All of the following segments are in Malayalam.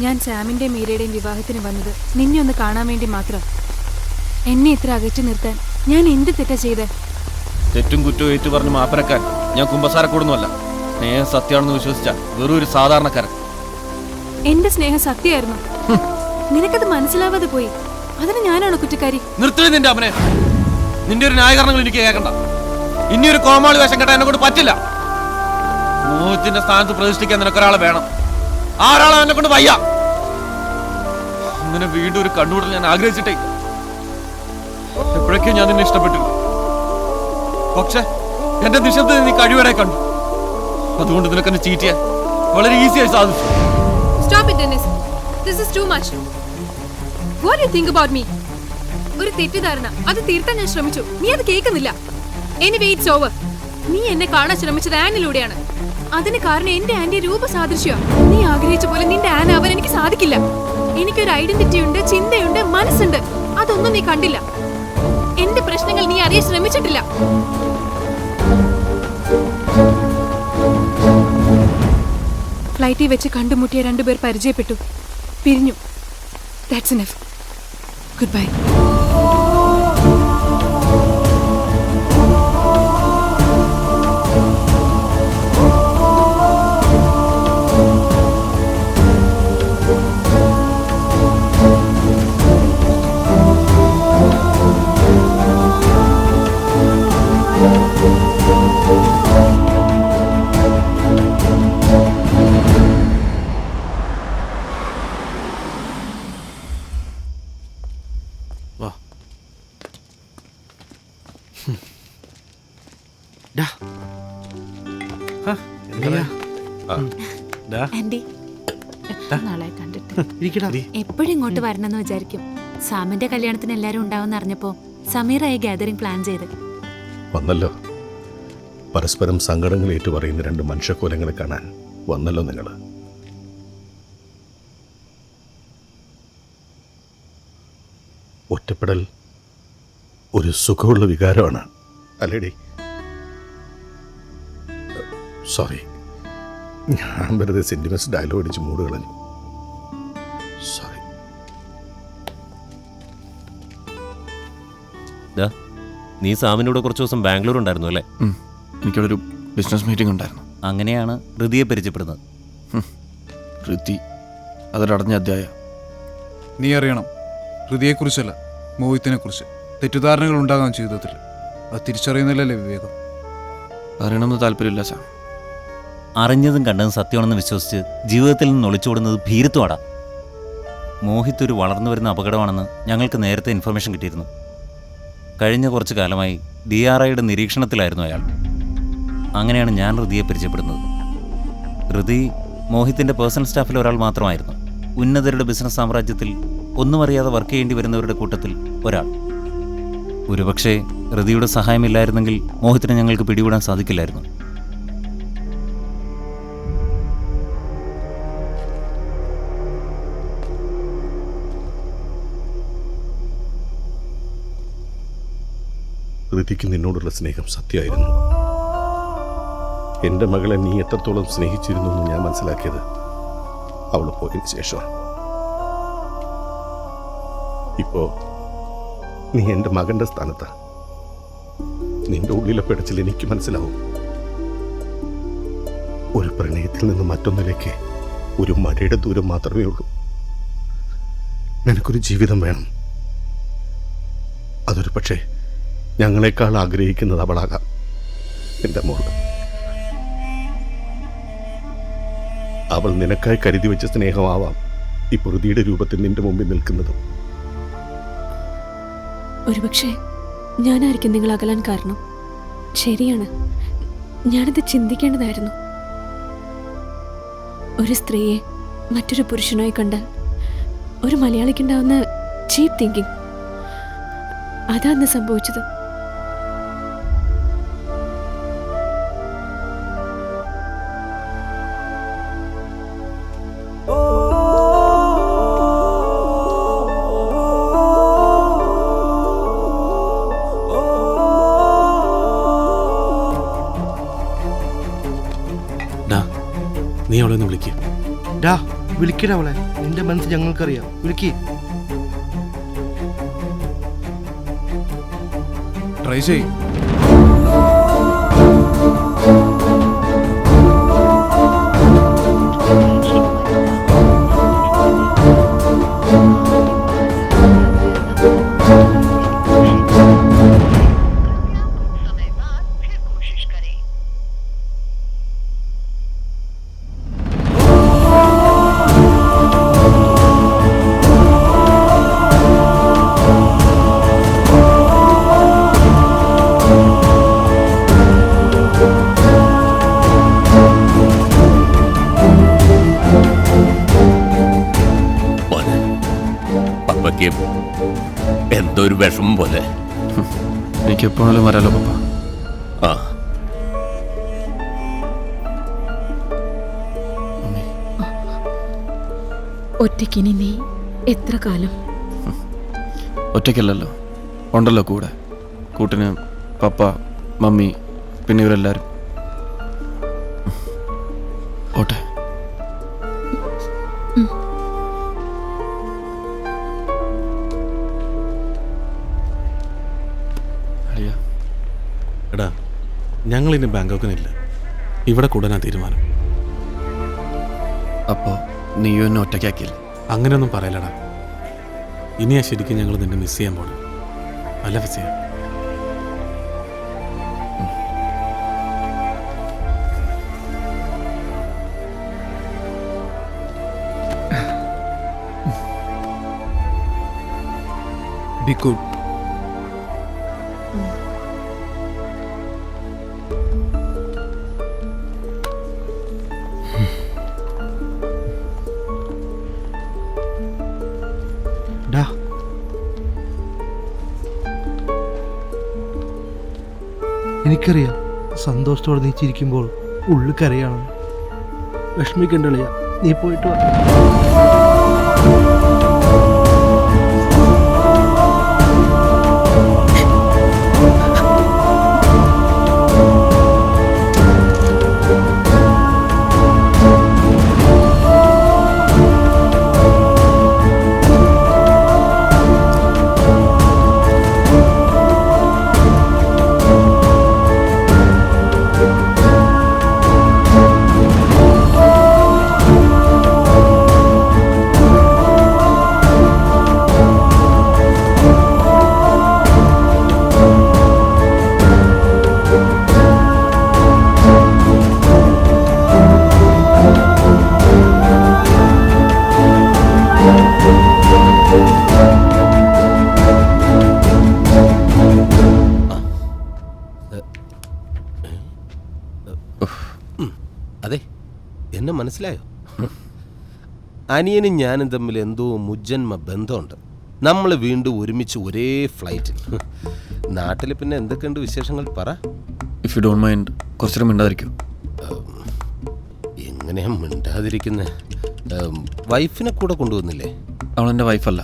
ഞാൻ സാമിന്റെയും മീരയുടെയും വിവാഹത്തിന് വന്നത് നിന്നെ ഒന്ന് കാണാൻ വേണ്ടി മാത്രം. എന്നെ ഇത്ര അകറ്റി നിർത്താൻ ഞാൻ എന്ത് തെറ്റാ ചെയ്തേ? തെറ്റും കുറ്റവും ഏറ്റു പറഞ്ഞ് മാപ്പരക്കാൻ ഞാൻ കുമ്പസാരക്കൂടുന്നുമല്ല. സ്നേഹം സത്യമാണെന്ന് വിശ്വസിച്ച വെറും ഒരു സാധാരണക്കാരൻ. എന്റെ സ്നേഹം സത്യമായിരുന്നു. നിനക്കത് മനസ്സിലാവാതെ പോയി. അതിന് ഞാനാണോ കുറ്റക്കാരി? നിർത്തി നിന്റെ അമ്മനെ. നിന്റെ ഒരു ന്യായീകരണങ്ങൾ എനിക്ക് കേൾക്കണ്ട. ഇനിയൊരു കോമാളി വേഷം കേട്ടാ എന്നെ കൊണ്ട് പറ്റില്ല. മോഹത്തിന്റെ സ്ഥാനത്ത് പ്രതിഷ്ഠിക്കാൻ നിനക്കൊരാളെ വേണം. ആരാളെ എന്നെ കൊണ്ട് വയ്യ. ഇങ്ങനെ വീണ്ടും ഒരു കണ്ണുകൂടൽ ഞാൻ ആഗ്രഹിച്ചിട്ടേ. എപ്പോഴൊക്കെയും ഞാൻ നിന്നെ ഇഷ്ടപ്പെട്ടില്ല. പക്ഷെ എന്റെ നിശബ്ദത നീ കഴിവരെ കണ്ടു. അതുകൊണ്ട് നിനക്കെന്നെ ചീറ്റ് ചെയ്യാൻ വളരെ ഈസിയായി സാധിച്ചു. Stop it, Dennis. This is too much. What do you think about me? ഒരു തെറ്റിദ്ധാരണ അത് തീർത്താൻ ഞാൻ ശ്രമിച്ചു. നീ അത് കേൾക്കുന്നില്ല. Anyway, it's over. നീ എന്നെ കാണാൻ ശ്രമിച്ചത് ആനിലൂടെയാണ്. അതിന് കാരണം എന്റെ ആന്റി രൂപസാദൃശ്യമാണ്. നീ ആഗ്രഹിച്ച പോലെ നിന്റെ ആന ആവാൻ എനിക്ക് സാധിക്കില്ല. എനിക്കൊരു ഐഡന്റിറ്റി ഉണ്ട്, ചിന്തയുണ്ട്, മനസ്സുണ്ട്. അതൊന്നും നീ കണ്ടില്ല. എന്റെ പ്രശ്നങ്ങൾ നീ അറിയാൻ ശ്രമിച്ചിട്ടില്ല. ഫ്ലൈറ്റിൽ വെച്ച് കണ്ടുമുട്ടിയ രണ്ടുപേർ പരിചയപ്പെട്ടു, പിരിഞ്ഞു. That's enough. Goodbye. എപ്പോഴും ഇങ്ങോട്ട് വരണമെന്ന് വിചാരിക്കും. സാമിന്റെ കല്യാണത്തിന് എല്ലാരും ഉണ്ടാവും അറിഞ്ഞപ്പോ സമീറായി ഗാദറിംഗ് പ്ലാൻ ചെയ്ത് വന്നല്ലോ. പരസ്പരം സങ്കടങ്ങൾ ഏറ്റുപറയുന്ന രണ്ട് മനുഷ്യക്കോലങ്ങളെ കാണാൻ വന്നല്ലോ നിങ്ങൾ. ഒറ്റപ്പെടൽ ഒരു സുഖമുള്ള വികാരമാണ് അല്ലേടി? സോറി, ഞാൻ വെറുതെ സെന്റിമെന്റ്സ് ഡയലോഗ് അടിച്ച് മൂട് കളഞ്ഞു. സോറി. നീ സാമിൻ്റെ കൂടെ കുറച്ച് ദിവസം ബാംഗ്ലൂർ ഉണ്ടായിരുന്നു അല്ലേ? എനിക്കവിടെ ഒരു ബിസിനസ് മീറ്റിംഗ് ഉണ്ടായിരുന്നു. അങ്ങനെയാണ് ഹൃതിയെ പരിചയപ്പെടുന്നത്. ഹൃതി അതൊരടഞ്ഞ അധ്യായ. നീ അറിയണം, ഹൃതിയെക്കുറിച്ചല്ല മോഹിത്തിനെ കുറിച്ച് തെറ്റിദ്ധാരണകൾ ഉണ്ടാകാൻ ജീവിതത്തിൽ. അത് തിരിച്ചറിയുന്നില്ലല്ലേ വിവേകം? അറിയണമെന്ന് താല്പര്യമില്ല സാം. അറിഞ്ഞതും കണ്ടതും സത്യമാണെന്ന് വിശ്വസിച്ച് ജീവിതത്തിൽ നിന്ന് ഒളിച്ചോടുന്നത് ഭീരുത്വമാടാ. മോഹിത്ത് ഒരു വളർന്നു വരുന്ന അപകടമാണെന്ന് ഞങ്ങൾക്ക് നേരത്തെ ഇൻഫർമേഷൻ കിട്ടിയിരുന്നു. കഴിഞ്ഞ കുറച്ച് കാലമായി DRIയുടെ നിരീക്ഷണത്തിലായിരുന്നു അയാൾ. അങ്ങനെയാണ് ഞാൻ ഹൃതിയെ പരിചയപ്പെടുന്നത്. ഹൃതി മോഹിത്തിൻ്റെ പേഴ്സണൽ സ്റ്റാഫിൽ ഒരാൾ മാത്രമായിരുന്നു. ഉന്നതരുടെ ബിസിനസ് സാമ്രാജ്യത്തിൽ ഒന്നും അറിയാതെ വർക്ക് ചെയ്യേണ്ടി വരുന്നവരുടെ കൂട്ടത്തിൽ ഒരാൾ. ഒരുപക്ഷെ ഹൃതിയുടെ സഹായമില്ലായിരുന്നെങ്കിൽ മോഹിത്തിനെ ഞങ്ങൾക്ക് പിടികൂടാൻ സാധിക്കില്ലായിരുന്നു. ഹൃതിക്ക് നിന്നോടുള്ള സ്നേഹം സത്യമായിരുന്നു. എൻ്റെ മകളെ നീ എത്രത്തോളം സ്നേഹിച്ചിരുന്നു എന്ന് ഞാൻ മനസ്സിലാക്കിയത് അവൾ പോയതിന് ശേഷമാണ്. ഇപ്പോ നീ എൻ്റെ മകൻ്റെ സ്ഥാനത്താ. നിന്റെ ഉള്ളിലെ പിടച്ചിൽ എനിക്ക് മനസ്സിലാവും. ഒരു പ്രണയത്തിൽ നിന്ന് മറ്റൊന്നിലേക്ക് ഒരു മഴയുടെ ദൂരം മാത്രമേ ഉള്ളൂ. നിനക്കൊരു ജീവിതം വേണം. അതൊരു പക്ഷേ ഞങ്ങളെക്കാൾ ആഗ്രഹിക്കുന്നത് അവളാകാം, എൻ്റെ മോൾ. അവൾ നിനക്കായി കരുതി വെച്ച സ്നേഹമാവാം ഈ ഹൃതിയുടെ രൂപത്തിൽ നിന്റെ മുമ്പിൽ നിൽക്കുന്നതും. ഒരുപക്ഷെ ഞാനായിരിക്കും നിങ്ങൾ അകലാൻ കാരണം. ശരിയാണ്, ഞാനത് ചിന്തിക്കേണ്ടതായിരുന്നു. ഒരു സ്ത്രീയെ മറ്റൊരു പുരുഷനായി കണ്ടാൽ ഒരു മലയാളിക്കുണ്ടാവുന്ന ചീപ്പ് തിങ്കിങ്, അതാണ് സംഭവിച്ചത്. നീ അവളെ ഒന്ന് വിളിക്കുക. ഡാ വിളിക്കടാ അവളെ, നിന്റെ മനസ്സ് ഞങ്ങൾക്കറിയാം, വിളിക്ക്. ട്രൈ ചെയ്. എന്തോ ഒരു വിഷമം പോലെ. എനിക്ക് എപ്പോഴും വരാലോ പപ്പ. ആ ഒറ്റയ്ക്കിനി നീ എത്ര കാലം? ഒറ്റയ്ക്കല്ലല്ലോ, ഉണ്ടല്ലോ കൂടെ. കൂട്ടിന് പപ്പ, മമ്മി, പിന്നെ ഇവരെല്ലാവരും. ഓട്ടെ. എടാ, ഞങ്ങളിനി ബാങ്കോക്കിനില്ല, ഇവിടെ കൂടാനാ തീരുമാനം. അപ്പോൾ നീയും എന്നെ ഒറ്റയ്ക്കാക്കിയില്ല? അങ്ങനെയൊന്നും പറയലടാ. ഇനിയാ ശരിക്കും ഞങ്ങൾ നിന്നെ മിസ് ചെയ്യാൻ പോണം. അല്ല ഫസിയ? Be good. ഡാ എനിക്കറിയാം സന്തോഷത്തോടെ നീ ചിരിക്കുമ്പോൾ ഉള്ളു കരയാണ്. വിഷമിക്കണ്ടളിയ, നീ പോയിട്ട് വാ. അതെ, എന്നെ മനസ്സിലായോ? അനിയനും ഞാനും തമ്മിൽ എന്തോ മുജ്ജന്മ ബന്ധമുണ്ട്. നമ്മൾ വീണ്ടും ഒരുമിച്ച് ഒരേ ഫ്ലൈറ്റിൽ. നാട്ടിൽ പിന്നെ എന്തൊക്കെയുണ്ട് വിശേഷങ്ങൾ പറ. ഇഫ് യു ഡോണ്ട് മൈൻഡ് കുറച്ചുകൂടെ മിണ്ടാതിരിക്കൂ. എങ്ങനെയാ മിണ്ടാതിരിക്കുന്നത്? വൈഫിനെ കൂടെ കൊണ്ടുവന്നില്ലേ? അവളെൻ്റെ വൈഫല്ല.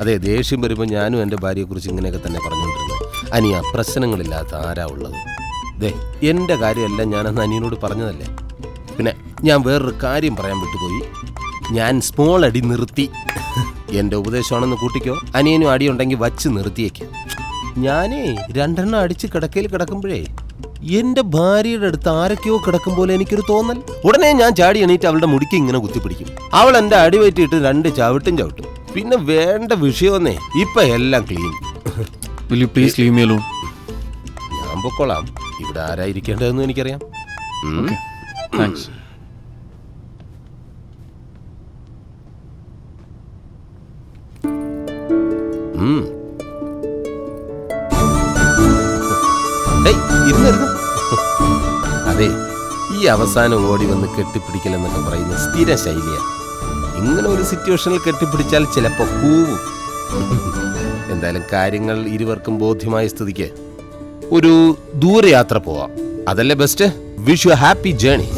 അതെ, ദേഷ്യം വരുമ്പോൾ ഞാനും എൻ്റെ ഭാര്യയെക്കുറിച്ച് ഇങ്ങനെയൊക്കെ തന്നെ പറഞ്ഞുകൊണ്ടിരുന്നത്. അനിയ, പ്രശ്നങ്ങളില്ലാത്ത ആരാ ഉള്ളത്? ദേ, എൻ്റെ കാര്യമല്ല ഞാനന്ന് അനിയനോട് പറഞ്ഞതല്ലേ. പിന്നെ ഞാൻ വേറൊരു കാര്യം പറയാൻ വിട്ടുപോയി. ഞാൻ സ്മോൾ അടി നിർത്തി. എൻ്റെ ഉപദേശമാണെന്ന് കൂട്ടിക്കോ. അനിയനും അടിയുണ്ടെങ്കിൽ വച്ച് നിർത്തിയേക്ക്. ഞാനേ 2 എണ്ണം അടിച്ച് കിടക്കയിൽ കിടക്കുമ്പോഴേ എൻ്റെ ഭാര്യയുടെ അടുത്ത് ആരൊക്കെയോ കിടക്കും പോലെ എനിക്കൊരു തോന്നൽ. ഉടനെ ഞാൻ ചാടി എണീറ്റ് അവളുടെ മുടിക്ക് ഇങ്ങനെ കുത്തിപ്പിടിക്കും. അവൾ എൻ്റെ അടി പറ്റിയിട്ട് 2 ചവിട്ടും. പിന്നെ വേണ്ട വിഷയമൊന്നേ, ഇപ്പം എല്ലാം clean. Will you please leave me alone? ഞാൻ പൊക്കോളാം. ഇവിടെ ആരായിരിക്കേണ്ടതെന്ന് എനിക്കറിയാം. താങ്ക്സ്. അതെ, ഈ അവസാനം ഓടി വന്ന് കെട്ടിപ്പിടിക്കലെന്നൊക്കെ പറയുന്ന സ്ഥിര ശൈലിയാണ്. ഇങ്ങനെ ഒരു സിറ്റുവേഷനിൽ കെട്ടിപ്പിടിച്ചാൽ ചിലപ്പോൾ കൂവും. എന്തായാലും കാര്യങ്ങൾ ഇരുവർക്കും ബോധ്യമായ സ്ഥിതിക്ക് ഒരു ദൂരയാത്ര പോവാം. അതല്ലേ best. Wish you happy journey.